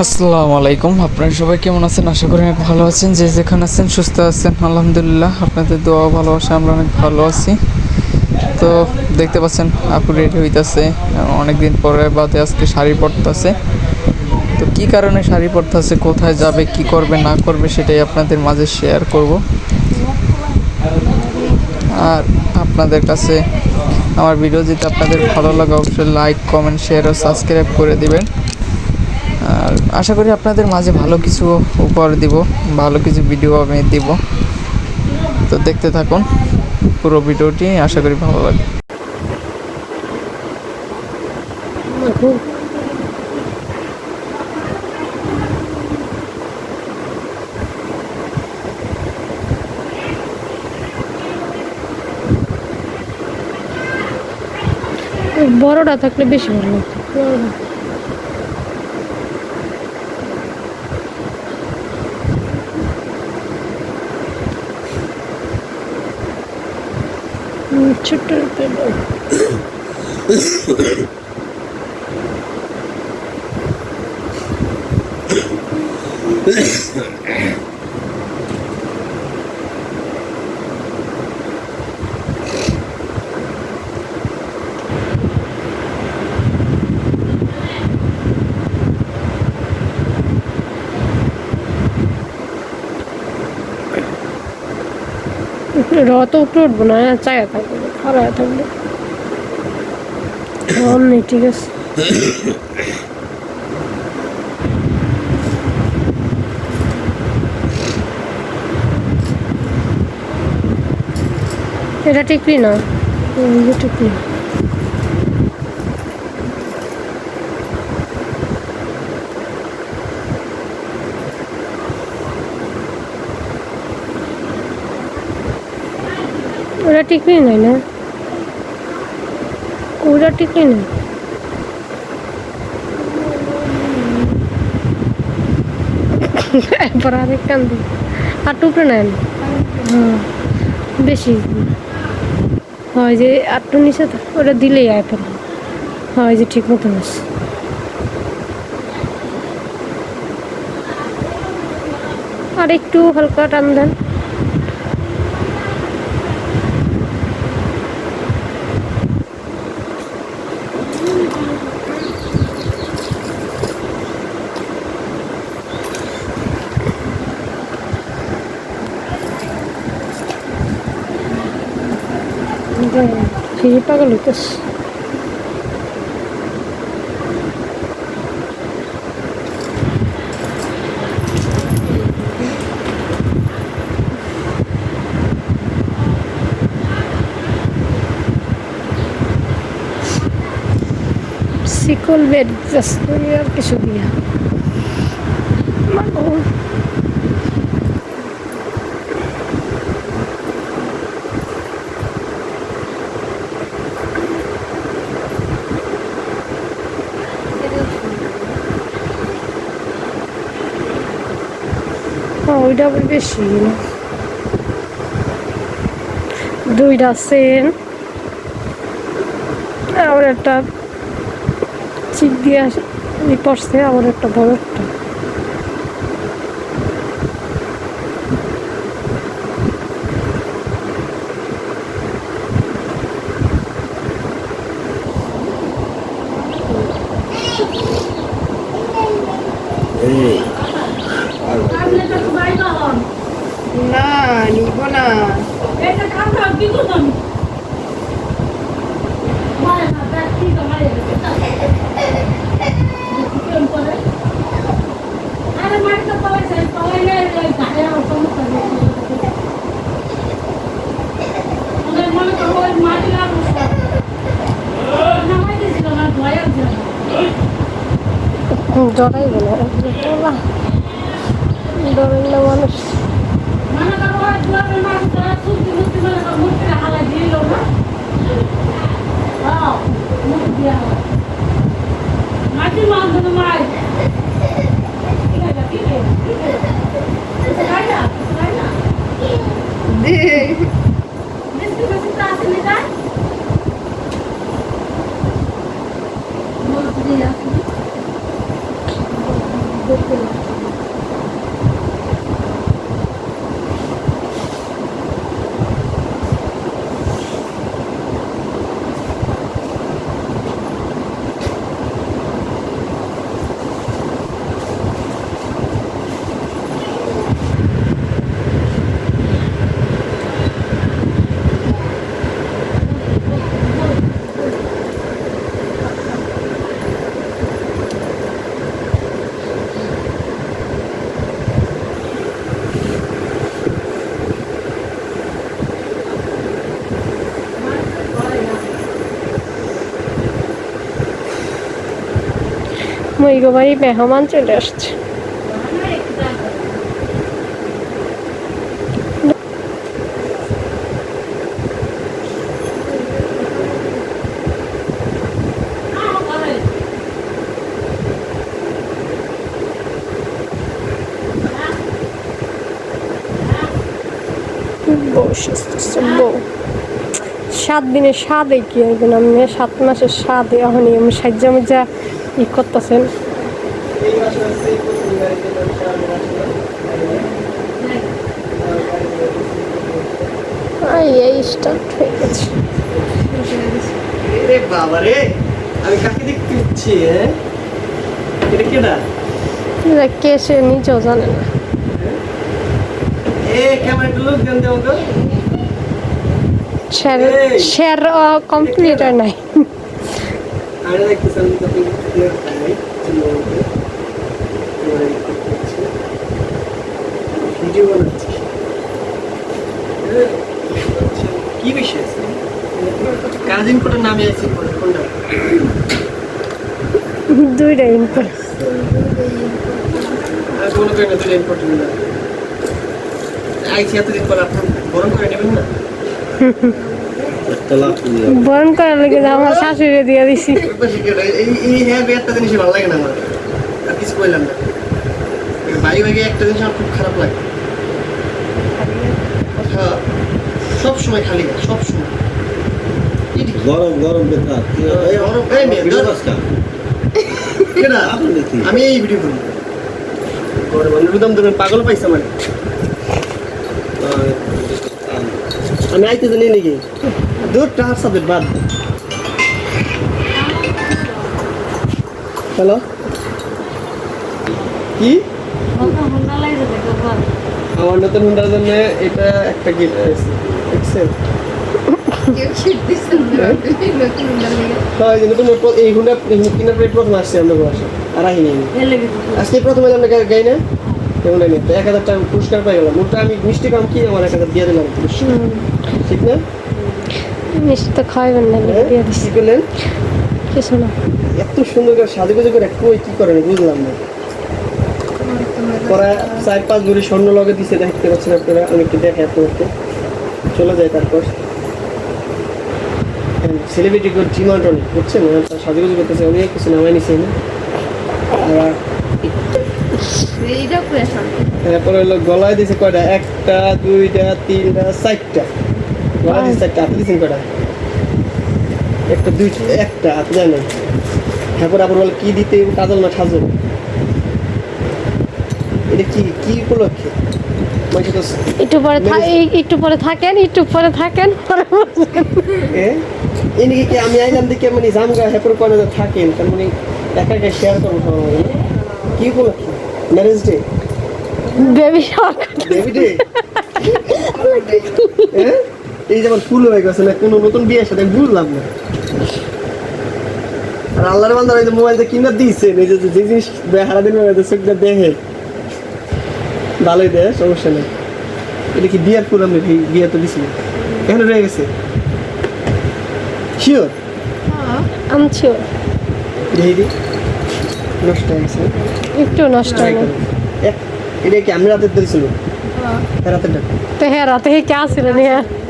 আসসালামু আলাইকুম। আপনারা সবাই কেমন আছেন? আশা করি অনেক ভালো আছেন। যে যেখানে আছেন সুস্থ আছেন, আলহামদুলিল্লাহ। আপনাদের দোয়া ভালোবাসা আমরা অনেক ভালো আছি। তো দেখতে পাচ্ছেন আপু রেডি হইতেছে, অনেকদিন পরে বাদে আজকে শাড়ি পরতেছে। তো কি কারণে শাড়ি পরতেছে, কোথায় যাবে, কি করবে না করবে সেটাই আপনাদের মাঝে শেয়ার করব। আর আপনাদের কাছে আমার ভিডিও যদি আপনাদের ভালো লাগে অবশ্যই লাইক, কমেন্ট, শেয়ার ও সাবস্ক্রাইব করে দিবেন। আর আশা করি আপনাদের মাঝে ভালো কিছু উপহার দিব, ভালো কিছু ভিডিও আমি দিব। তো দেখতে থাকুন পুরো ভিডিওটি, আশা করি ভালো লাগবে। বড়টা থাকলে বেশি ভালো হতো। ছোট্ট রত উপরে উঠবো না, চায়া থাকবে, খাড়ায় থাকবে। নেই, ঠিক আছে। এটা টিকলি না, টিকলি। ওটা টিকলি নাই না, ওটা টিকলি নাই। এরপর আরেক কান দিই আর টুকরো নেন। হ্যাঁ, বেশি হয় যে আটটু নিচে, তো ওটা দিলেই আয় পড়ে হয় যে ঠিক মতো আছে। আর একটু হালকা টান দেন। ফিরে পাগল হইতেছে। শিকল বেড জাস্ট আর কিছু দিয়া ওইটা আবার বেশি দুইটা সেন, আবার একটা চিক দিয়ে পড়ছে, আবার একটা বড় একটা। না নিব না। ডরাই গেল, ডরাই না মানুষ। মইগো বাড়ি মেহমান চলে আসছে। বউ আসছে, বউ 7 দিনের স্বাদে কি হইবে না, 7 মাসের স্বাদে এখন আমি সাজ্জা মজা ই করতেছেন। এই স্টার্ট হয়ে গেছে। রে বাবা রে, আমি কাকে দেখতে পাচ্ছি? এটা কেডা? এটা কে সে নিজেও জানে না। ক্যামেরাটা লোক দেন দেও তো। শেয়ার কমপ্লিট হয় নাই। আমি দেখতেছিলাম তো ভিডিও বানাচ্ছি। কি বিষয় আছে? কাজিন কোটার নামে আছে কোনটা? দুইটা ইনপুট। মনে করেন না দুটো ইম্পর্টেন্ট না। আইসি এতদিন পর আপনার গরম করে নেবেন না? বরণ করার লেগে আমার শাশুড়ি দিয়ে দিছি। এই হ্যাঁ একটা জিনিস ভালো লাগে না আমার, আর কিছু বললাম না। ভাই ভাগে একটা জিনিস আমার খুব খারাপ লাগে। হ্যাঁ, সব সময় খালি গায়ে, সব সময় গরম গরম বেথা গরম। আমি এই ভিডিও করি গরম অনুদাম দেবেন, পাগল পাইছে মানে। আমি আইতে জানি নাকি দূর টাহার সাথে বাদ। হ্যালো, কি আমার নতুন হুন্ডার জন্য এটা একটা গিফট আছে, দেখছেন? হ্যাঁ, নতুন এই হুন্ডা কিনার পরে প্রথম আসছে আমরা বাসা, আর আহিনি আজকে প্রথমে আমরা গাই না কেমন নেই তো 1000 টাকা পুরস্কার পাই গেলাম। ওটা আমি মিষ্টি কাম কি আমার 1000 দিয়ে দিলাম, ঠিক না? মিষ্টি তো খাইবেন না, দিয়ে দিছি। কি করলেন? কিছু না। এত সুন্দর করে সাজুগুজু করে কই কি করেন বুঝলাম না। পরে 4-5 ভরি স্বর্ণ লগে দিছে, দেখতে পাচ্ছেন আপনারা। অনেককে দেখে আপনাকে চলে যায়। তারপর সেলিব্রিটি ডিমান্ড অনেক, বুঝছেন? সাজুগুজু করতেছে, অনেক কিছু নামাই নিছে না। আর তারপরে হলো গলায় দিছে কয়টা? 1টা 2টা 3টা 4টা গলায় দিছে 4টা। হাতে দিছেন কয়টা? 1টা 2টা 1টা হাতে যায় না। তারপর আবার বলে কি দিতে, কাজল না সাজল? এটা কি কি উপলক্ষে? একটু পরে থাকেন, পরে বলবেন। এদিকে কি আমি আইলাম দেখে মানে জামগা হেপর করে থাকেন, তার মানে একা একা শেয়ার করবো সবার মধ্যে। কি উপলক্ষে? Marriage day, baby shower. Baby day. এই যেমন ফুল হয়ে গেছে না কোনো নতুন বিয়ের সাথে, বুঝলাম না। আর আল্লাহর বান্দার এই যে মোবাইলটা কিনা দিয়েছে, নিজে যে জিনিস সারাদিন চোখটা দেখে ভালোই দেয়, সমস্যা নেই। এটা কি বিয়ার ফুল? আমি বিয়ে তো দিছি, এখানে রয়ে গেছে। শিওর? আনছিও দেখি নষ্ট হয়ে গেছে, একটু নষ্ট হয় না। এটা কি আমি রাতের দিয়েছিল? রাতের তো হ্যাঁ, রাতে কে আসছিল না?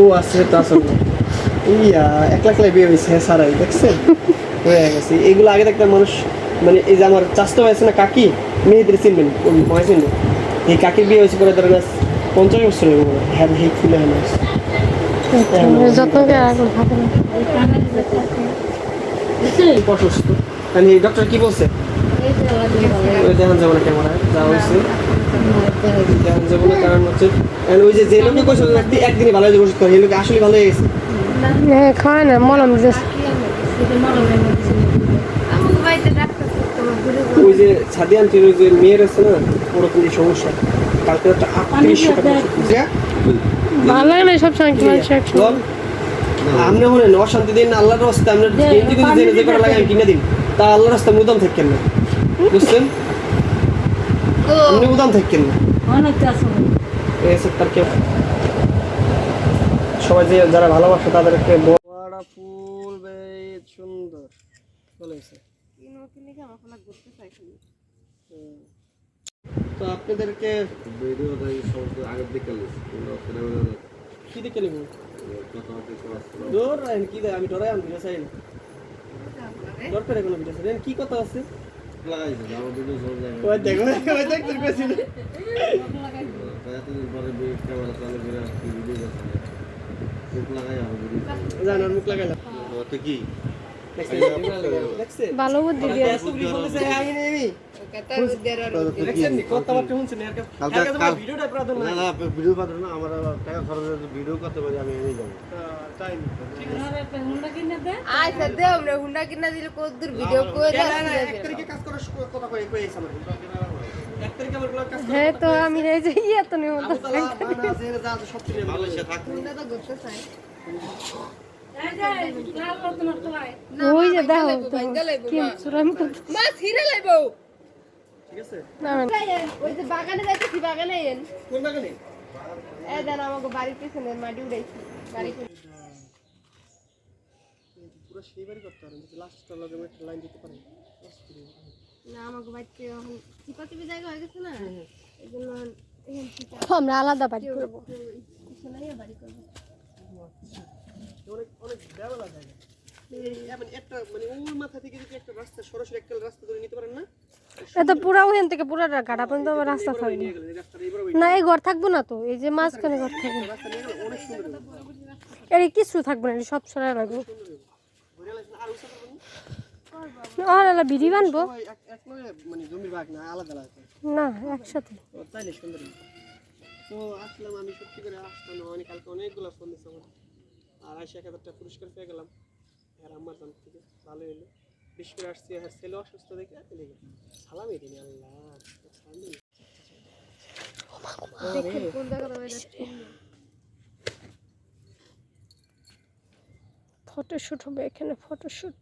ও আসছে তো আসল না। ইয়া 1 লাখ বিয়ে হয়েছে, হ্যাঁ সারাই দেখছেন হয়ে গেছে। এইগুলো আগে দেখতে মানুষ মানে এই যে আমার চাষতো হয়েছে না কাকি, মেয়েদের চিনবেন, মায় চিনবেন। এই কাকির বিয়ে হয়েছে করে ধরে 50 বছর হয়ে গেল। হ্যাঁ এই খুলে হ্যাঁ যত্ন করে এখন থাকে না। অসুস্থ। ডক্টর কি বলছে? ওই দেখান যাবো না ক্যামেরায় যা হয়েছে দেখান যাবো না, কারণ হচ্ছে ওই যে লোকে কইছিল একদিনই ভালো হয়ে যাবে ওষুধ খাওয়া, এই লোকে আসলে ভালো হয়ে গেছে। হ্যাঁ খায় না মলম দিতেছে। ওই যে ছাদি আন্টির ওই যে মেয়ের আছে না ওরকম যে সমস্যা, কালকে একটা 3800 টাকা ওষুধ দিছে। ভালো লাগে না সব সময় তোমার একশো। আমরা মনে হয় অশান্তি দিন আল্লাহর রাস্তা আমরা গেঞ্জি গুঞ্জি যে কটা লাগে আমি কিনে দিন, তা আল্লাহর রাস্তা মুদাম থাকেন না, বুঝছেন? আপনি মুদাম থাকেন না এসে তার কেউ সবাই যে যারা ভালোবাসে তাদেরকে বড়া ফুল বেশ সুন্দর চলে এসে। তো আপনাদেরকে ভিডিও তাই সব আগের দিকে কি দেখে নেব কথা হচ্ছে আসছিল ডর কি দেয় আমি ডরাই আমি ভিডিও চাই না, ডর করে কোনো ভিডিও চাই কি কথা আছে লাগাইছে আমার ভিডিও সব জায়গায় ওই দেখো ওই দেখ তোর কাছে এতদিন পরে ক্যামেরা চালু করে কি ভিডিও করছে মুখ লাগাই আমার ভিডিও জান আর মুখ লাগাইলাম তো কি দেখছে ভালো বুদ্ধি দিয়ে এত বুদ্ধি বলতেছে আই নেই দেখছেন নি কথাবার্তা শুনছেন এর কাছে ভিডিওটা প্রাধান্য না না ভিডিও পাত্র না আমার টাকা খরচ করে ভিডিও করতে পারি আমি এনেই যাবো টাইম আচ্ছা দে আমরা হুন্ডা কিনা দিলে কতদূর ভিডিও করে এক তারিখে কাজ করার কথা কই কইছে আমার এক তারিখে আমার কাজ হ্যাঁ তো আমি এই যে ইয়ে তো নিয়ে আবু তালা মানা আছে যা সব কিছু মালয়েশিয়া থাক হুন্ডা তো ঘুরতে চাই ওই যে দেখো ভাঙ্গা লাইবো কি সুরাম করতে মাছ হিরে লাইবো ঠিক আছে না ওই যে বাগানে যাইতেছি বাগানে এন কোন বাগানে এ দেন আমাকে বাড়ির পেছনে মাটি উড়াইছি গাড়ি করে পুরো সেই বাড়ি করতে পারেন যদি লাস্টটা লগে একটা লাইন দিতে পারেন না আমাকে বাড়িতে এখন চিপাচিপি জায়গা হয়ে গেছে না এই জন্য এখান থেকে আমরা আলাদা বাড়ি করবো। পিছনে বাড়ি করবো অনেক অনেক দেওয়ালা জায়গা মানে একটা মানে ওই মাথা থেকে যদি একটা রাস্তা সরাসরি একটা রাস্তা ধরে নিতে পারেন না এটা পুরা ওখান থেকে পুরাটা ঘাটা পর্যন্ত আমার রাস্তা থাকবে নিয়ে গেলেন এই রাস্তাটা এবার না, এই ঘর থাকবো না তো, এই যে মাঝখানে ঘর থাকবে রাস্তা নিয়ে গেলে অনেক সুন্দর হবে। এর কিছু থাকবে না, সব সরাই লাগবে। ঘুরে লাগছে আর উঠতে পারবেন আর বিড়ি বানবো সবাই এক নয় মানে জমির ভাগ না আলাদা আলাদা না একসাথে। তো তাইলে সুন্দর হবে। তো আসলাম আমি সত্যি করে আসতাম না, অনেক কালকে অনেকগুলো ফোন দিচ্ছে আমার আর 80,000 পুরস্কার পেয়ে গেলাম আর আমার জান থেকে ভালো হলো। বিশেষ করে আসছি আর ছেলে অসুস্থ দেখে লেগে সালামই দিনি আল্লাহ সালামই কোন জায়গাটা হয়ে যাচ্ছে ফটোশুট হবে এখানে, ফটোশুট।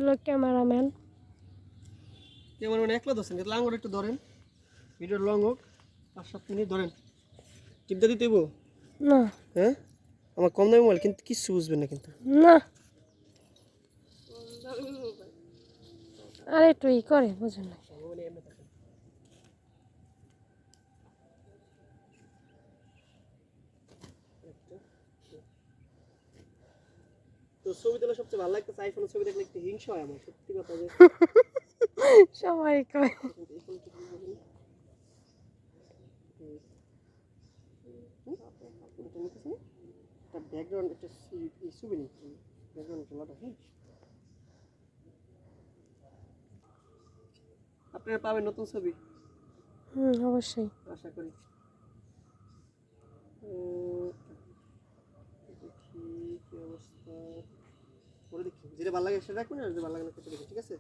লোক ক্যামেরাম্যান কেমন মানে একলা ধরছেন লাঙ্গর একটু ধরেন ভিডিও লং হোক 5-7 মিনিট ধরেন টিপটা দিতে দেবো না হ্যাঁ আমার কম দামি মোবাইল কিন্তু কিচ্ছু বুঝবেন না কিন্তু না আর একটু ই করে বুঝেন না তো ছবি তোলা সবচেয়ে ভালো লাগতেছে আইফোনের ছবি দেখলে একটু হিংসা হয় আমার সত্যি কথা যে সবাই কয় ব্যাকগ্রাউন্ড একটা ছবি নেই ব্যাকগ্রাউন্ড চলাটা হ্যাঁ আপনারা পাবেন নতুন ছবি অবশ্যই। আশা করি দেখি কি অবস্থা পরে দেখি যেটা ভালো লাগে সেটা রাখবেন আর যেটা ভালো লাগে না সেটা দেখি ঠিক আছে।